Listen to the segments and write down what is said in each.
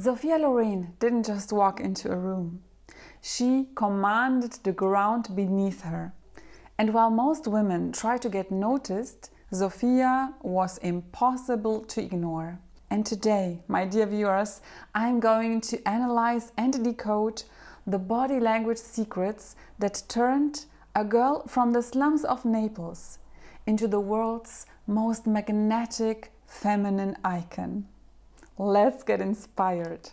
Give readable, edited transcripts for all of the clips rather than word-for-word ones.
Sophia Loren didn't just walk into a room. She commanded the ground beneath her. And while most women try to get noticed, Sophia was impossible to ignore. And today, my dear viewers, I'm going to analyze and decode the body language secrets that turned a girl from the slums of Naples into the world's most magnetic feminine icon. Let's get inspired.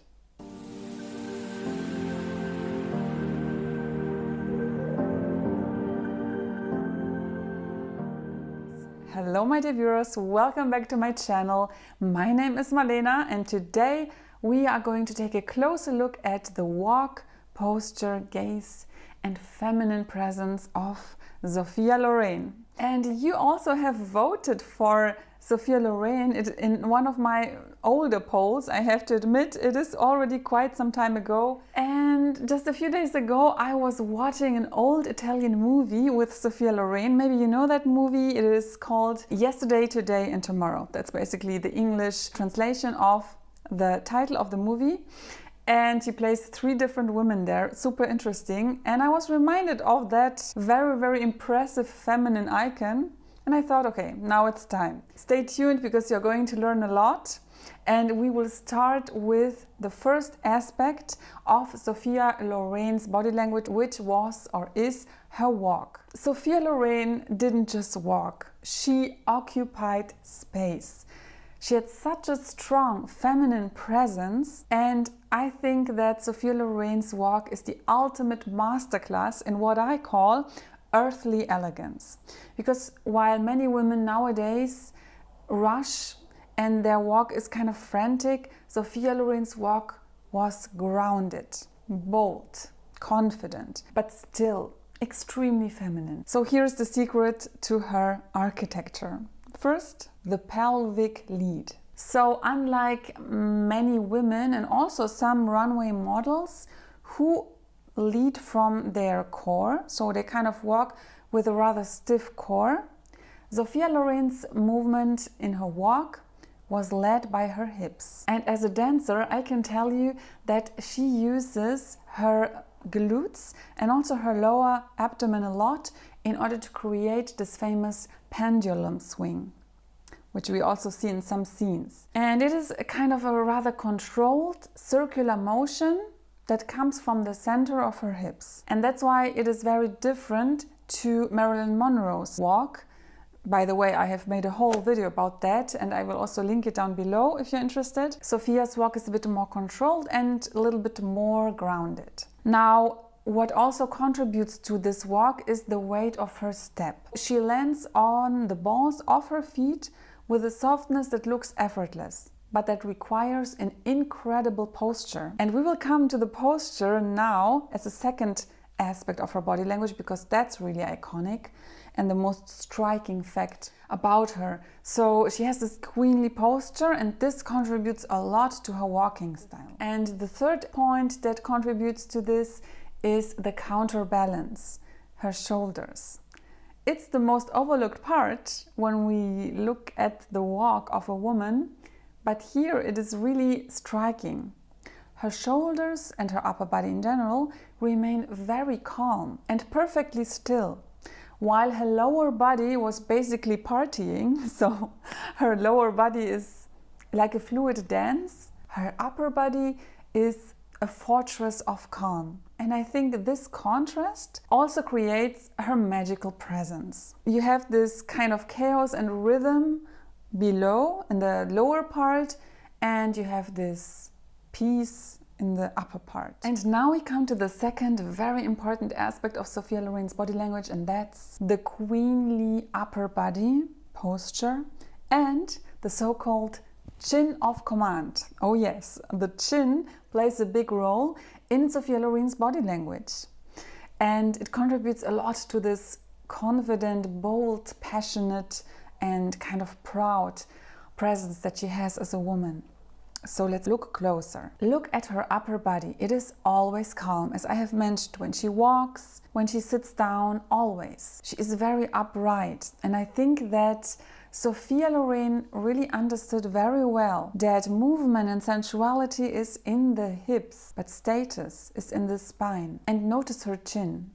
Hello my dear viewers, welcome back to my channel. My name is Malena and today we are going to take a closer look at the walk, posture, gaze and feminine presence of Sophia Loren. And you also have voted for Sophia Loren in one of my older polls. I have to admit, it is already quite some time ago. And just a few days ago, I was watching an old Italian movie with Sophia Loren. Maybe you know that movie. It is called Yesterday, Today and Tomorrow. That's basically the English translation of the title of the movie. And she plays 3 different women there, super interesting. And I was reminded of that very, very impressive feminine icon. And I thought, okay, now it's time. Stay tuned because you're going to learn a lot. And we will start with the first aspect of Sophia Loren's body language, which was or is her walk. Sophia Loren didn't just walk, she occupied space. She had such a strong feminine presence, and I think that Sophia Loren's walk is the ultimate masterclass in what I call earthly elegance. Because while many women nowadays rush and their walk is kind of frantic, Sophia Loren's walk was grounded, bold, confident, but still extremely feminine. So here's the secret to her architecture. First, the pelvic lead. So unlike many women and also some runway models who lead from their core, so they kind of walk with a rather stiff core, Sophia Loren's movement in her walk was led by her hips. And as a dancer, I can tell you that she uses her glutes and also her lower abdomen a lot in order to create this famous pendulum swing, which we also see in some scenes. And it is a kind of a rather controlled circular motion that comes from the center of her hips. And that's why it is very different to Marilyn Monroe's walk. By the way, I have made a whole video about that and I will also link it down below if you're interested. Sophia's walk is a bit more controlled and a little bit more grounded. Now, what also contributes to this walk is the weight of her step. She lands on the balls of her feet with a softness that looks effortless, but that requires an incredible posture. And we will come to the posture now as a second aspect of her body language because that's really iconic and the most striking fact about her. So she has this queenly posture and this contributes a lot to her walking style. And the third point that contributes to this is the counterbalance, her shoulders. It's the most overlooked part when we look at the walk of a woman, but here it is really striking. Her shoulders and her upper body in general remain very calm and perfectly still, while her lower body was basically partying. So her lower body is like a fluid dance. Her upper body is a fortress of calm. And I think this contrast also creates her magical presence. You have this kind of chaos and rhythm below in the lower part, and you have this peace in the upper part. And now we come to the second very important aspect of Sophia Loren's body language, and that's the queenly upper body posture and the so-called chin of command. Oh yes, the chin plays a big role in Sophia Loren's body language. And it contributes a lot to this confident, bold, passionate and kind of proud presence that she has as a woman. So let's look closer. Look at her upper body. It is always calm, as I have mentioned, when she walks, when she sits down, always. She is very upright. And I think that Sophia Loren really understood very well that movement and sensuality is in the hips, but status is in the spine. And notice her chin.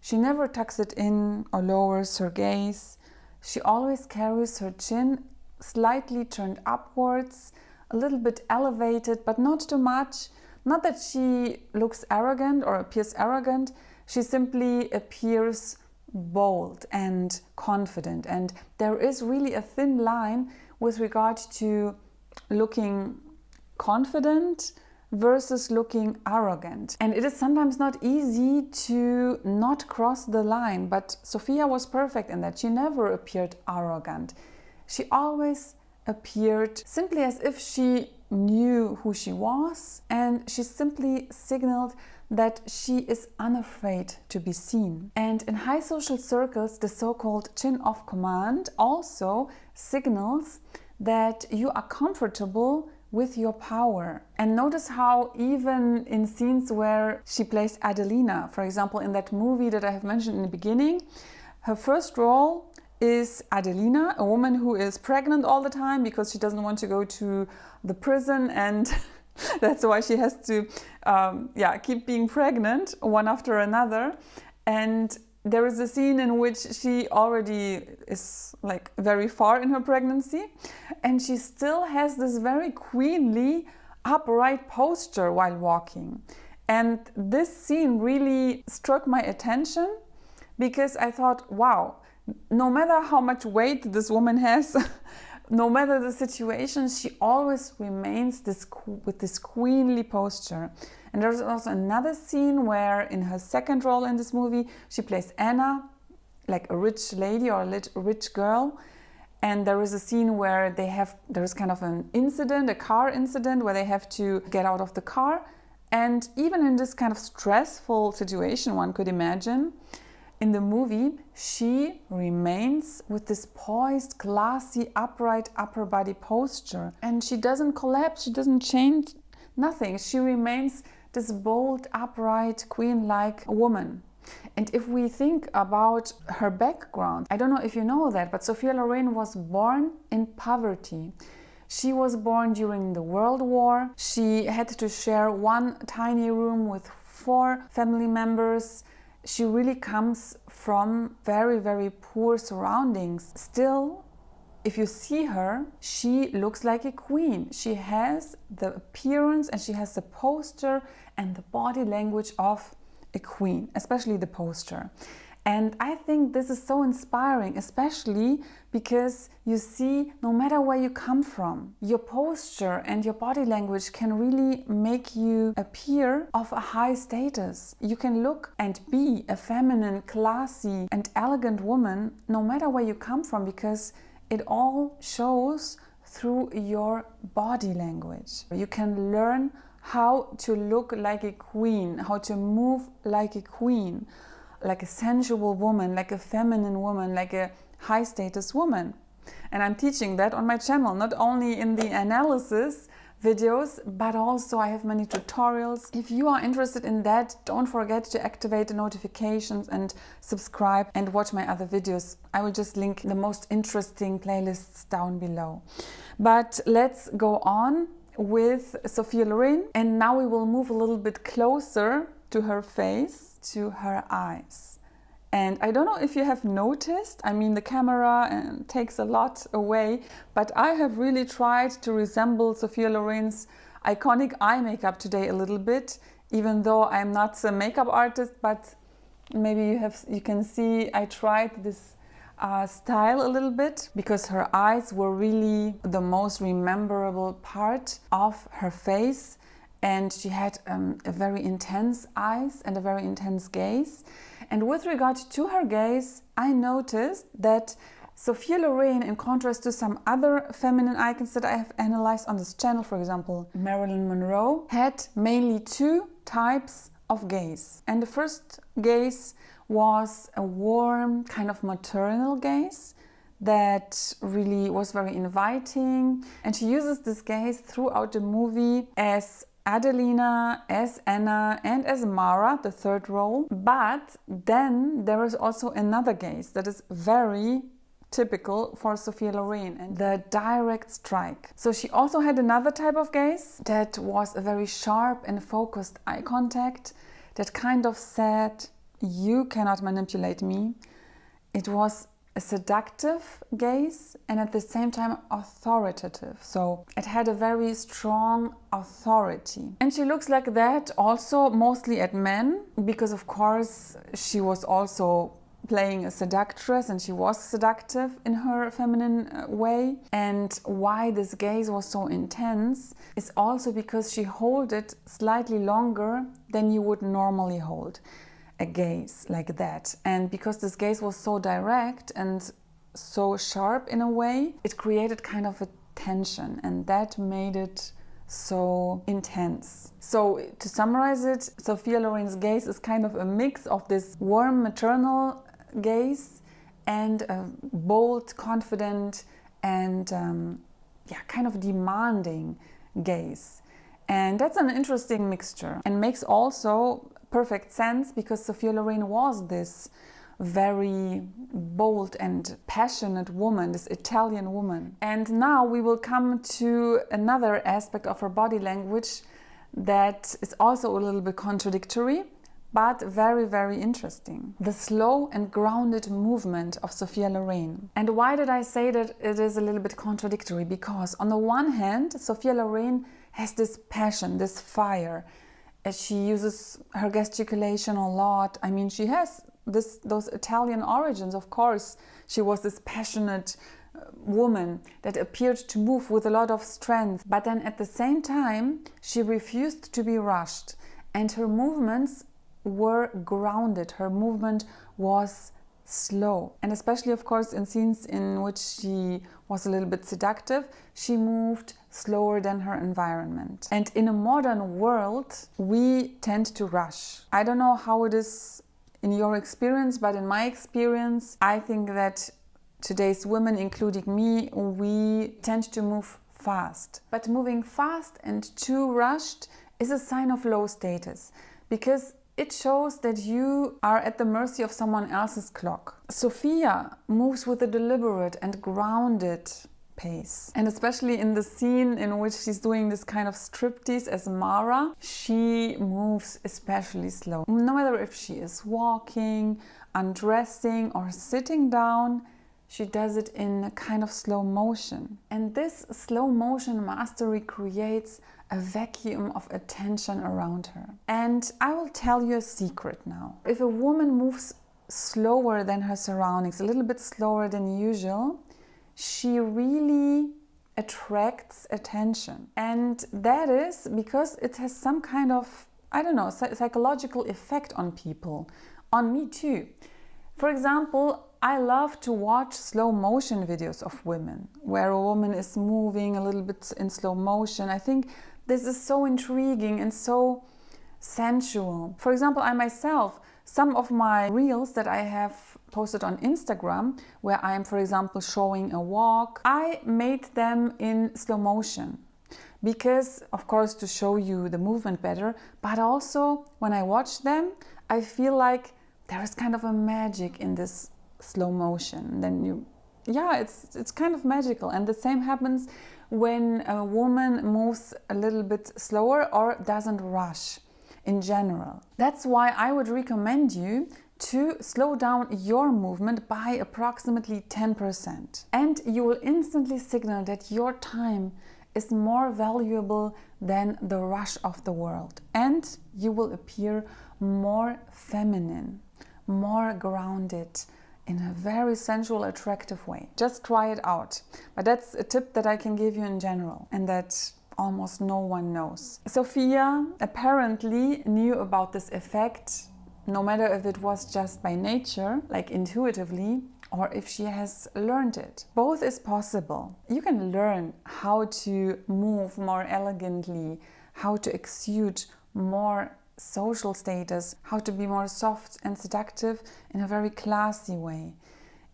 She never tucks it in or lowers her gaze. She always carries her chin slightly turned upwards, a little bit elevated, but not too much. Not that she looks arrogant or appears arrogant. She simply appears bold and confident. And there is really a thin line with regard to looking confident versus looking arrogant. And it is sometimes not easy to not cross the line, but Sophia was perfect in that she never appeared arrogant. She always appeared simply as if she knew who she was, and she simply signaled that she is unafraid to be seen. And in high social circles, the so-called chin of command also signals that you are comfortable with your power. And notice how even in scenes where she plays Adelina, for example, in that movie that I have mentioned in the beginning, her first role is Adelina, a woman who is pregnant all the time because she doesn't want to go to the prison, and that's why she has to keep being pregnant one after another. And there is a scene in which she already is like very far in her pregnancy, and she still has this very queenly upright posture while walking. And this scene really struck my attention because I thought, wow, no matter how much weight this woman has, no matter the situation, she always remains with this queenly posture. And there's also another scene where in her second role in this movie, she plays Anna, like a rich lady or a rich girl. And there is a scene where there's kind of an incident, a car incident, where they have to get out of the car. And even in this kind of stressful situation, one could imagine, in the movie, she remains with this poised, classy, upright upper body posture. And she doesn't collapse, she doesn't change, nothing. She remains this bold, upright, queen-like woman. And if we think about her background, I don't know if you know that, but Sophia Loren was born in poverty. She was born during the World War. She had to share one tiny room with 4 family members. She really comes from very, very poor surroundings. Still, if you see her, she looks like a queen. She has the appearance and she has the posture and the body language of a queen, especially the posture. And I think this is so inspiring, especially because you see, no matter where you come from, your posture and your body language can really make you appear of a high status. You can look and be a feminine, classy and elegant woman, no matter where you come from, because it all shows through your body language. You can learn how to look like a queen, how to move like a queen, like a sensual woman, like a feminine woman, like a high status woman. And I'm teaching that on my channel, not only in the analysis videos, but also I have many tutorials. If you are interested in that, don't forget to activate the notifications and subscribe and watch my other videos. I will just link the most interesting playlists down below. But let's go on with Sophia Loren, and now we will move a little bit closer to her face, to her eyes. And I don't know if you have noticed, I mean, the camera takes a lot away, but I have really tried to resemble Sophia Loren's iconic eye makeup today a little bit, even though I'm not a makeup artist, but maybe you can see I tried this style a little bit, because her eyes were really the most rememberable part of her face. And she had a very intense eyes and a very intense gaze. And with regard to her gaze, I noticed that Sophia Loren, in contrast to some other feminine icons that I have analyzed on this channel, for example, Marilyn Monroe, had mainly 2 types of gaze. And the first gaze was a warm, kind of maternal gaze. that really was very inviting. And she uses this gaze throughout the movie as Adelina, as Anna, and as Mara, the third role. But then there is also another gaze that is very typical for Sophia Loren, and the direct strike. So she also had another type of gaze that was a very sharp and focused eye contact that kind of said, you cannot manipulate me. It was a seductive gaze and at the same time authoritative. So it had a very strong authority. And she looks like that also mostly at men, because of course she was also playing a seductress and she was seductive in her feminine way. And why this gaze was so intense is also because she held it slightly longer than you would normally hold a gaze like that. And because this gaze was so direct and so sharp in a way, it created kind of a tension, and that made it so intense. So to summarize it, Sophia Loren's gaze is kind of a mix of this warm maternal gaze and a bold, confident, and kind of demanding gaze. And that's an interesting mixture and makes also perfect sense, because Sophia Loren was this very bold and passionate woman, this Italian woman. And now we will come to another aspect of her body language that is also a little bit contradictory, but very, very interesting. The slow and grounded movement of Sophia Loren. And why did I say that it is a little bit contradictory? Because on the one hand, Sophia Loren has this passion, this fire. She uses her gesticulation a lot. I mean, she has those Italian origins, of course. She was this passionate woman that appeared to move with a lot of strength. But then at the same time, she refused to be rushed. And her movements were grounded. Her movement was slow. And especially, of course, in scenes in which she was a little bit seductive, she moved slower than her environment. And in a modern world, we tend to rush. I don't know how it is in your experience, but in my experience, I think that today's women, including me, we tend to move fast. But moving fast and too rushed is a sign of low status, because it shows that you are at the mercy of someone else's clock. Sophia moves with a deliberate and grounded pace. And especially in the scene in which she's doing this kind of striptease as Mara, she moves especially slow. No matter if she is walking, undressing, or sitting down, she does it in a kind of slow motion. And this slow motion mastery creates a vacuum of attention around her. And I will tell you a secret now. If a woman moves slower than her surroundings, a little bit slower than usual, she really attracts attention. And that is because it has some kind of, I don't know, psychological effect on people, on me too. For example, I love to watch slow motion videos of women, where a woman is moving a little bit in slow motion. I think this is so intriguing and so sensual. For example, I myself, some of my reels that I have posted on Instagram, where I am, for example, showing a walk, I made them in slow motion. Because, of course, to show you the movement better, but also when I watch them, I feel like there is kind of a magic in this slow motion. Then it's kind of magical. And the same happens when a woman moves a little bit slower or doesn't rush in general. That's why I would recommend you to slow down your movement by approximately 10%. And you will instantly signal that your time is more valuable than the rush of the world. And you will appear more feminine, more grounded, in a very sensual, attractive way. Just try it out. But that's a tip that I can give you in general, and that almost no one knows. Sophia apparently knew about this effect, no matter if it was just by nature, like intuitively, or if she has learned it. Both is possible. You can learn how to move more elegantly, how to exude more social status, how to be more soft and seductive in a very classy way.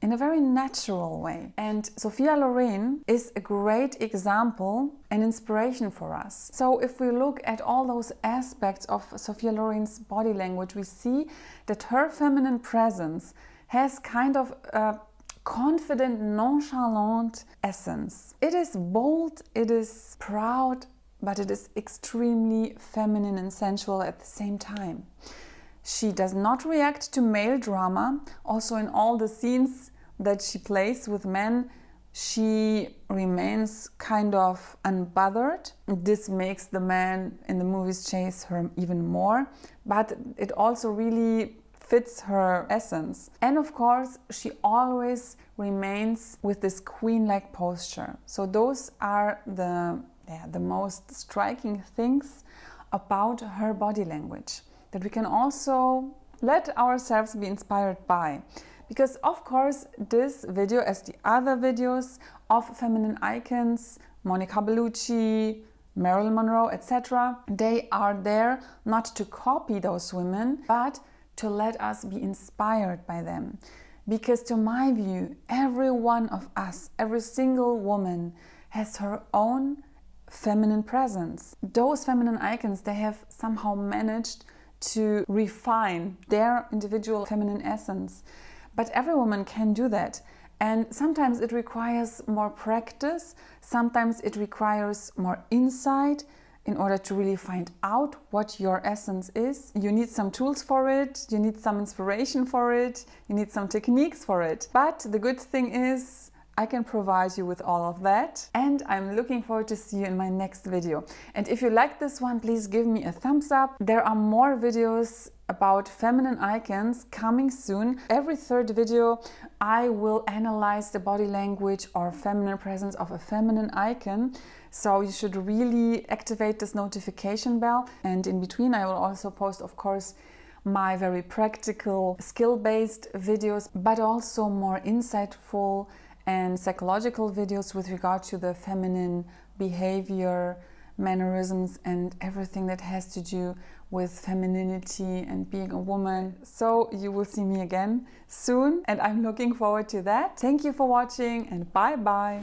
in a very natural way. And Sophia Loren is a great example and inspiration for us. So if we look at all those aspects of Sophia Loren's body language, we see that her feminine presence has kind of a confident, nonchalant essence. It is bold, it is proud, but it is extremely feminine and sensual at the same time. She does not react to male drama. Also in all the scenes that she plays with men, she remains kind of unbothered. This makes the man in the movies chase her even more, but it also really fits her essence. And of course, she always remains with this queen-like posture. So those are the most striking things about her body language that we can also let ourselves be inspired by. Because of course this video, as the other videos of feminine icons, Monica Bellucci, Marilyn Monroe, etc., they are there not to copy those women, but to let us be inspired by them. Because to my view, every one of us, every single woman has her own feminine presence. Those feminine icons, they have somehow managed to refine their individual feminine essence. But every woman can do that. And sometimes it requires more practice, sometimes it requires more insight in order to really find out what your essence is. You need some tools for it, you need some inspiration for it, you need some techniques for it. But the good thing is, I can provide you with all of that, and I'm looking forward to see you in my next video. And if you like this one, please give me a thumbs up. There are more videos about feminine icons coming soon. Every third video I will analyze the body language or feminine presence of a feminine icon. So you should really activate this notification bell. And in between I will also post, of course, my very practical, skill-based videos, but also more insightful and psychological videos with regard to the feminine behavior, mannerisms, and everything that has to do with femininity and being a woman. So you will see me again soon, and I'm looking forward to that. Thank you for watching, and bye bye.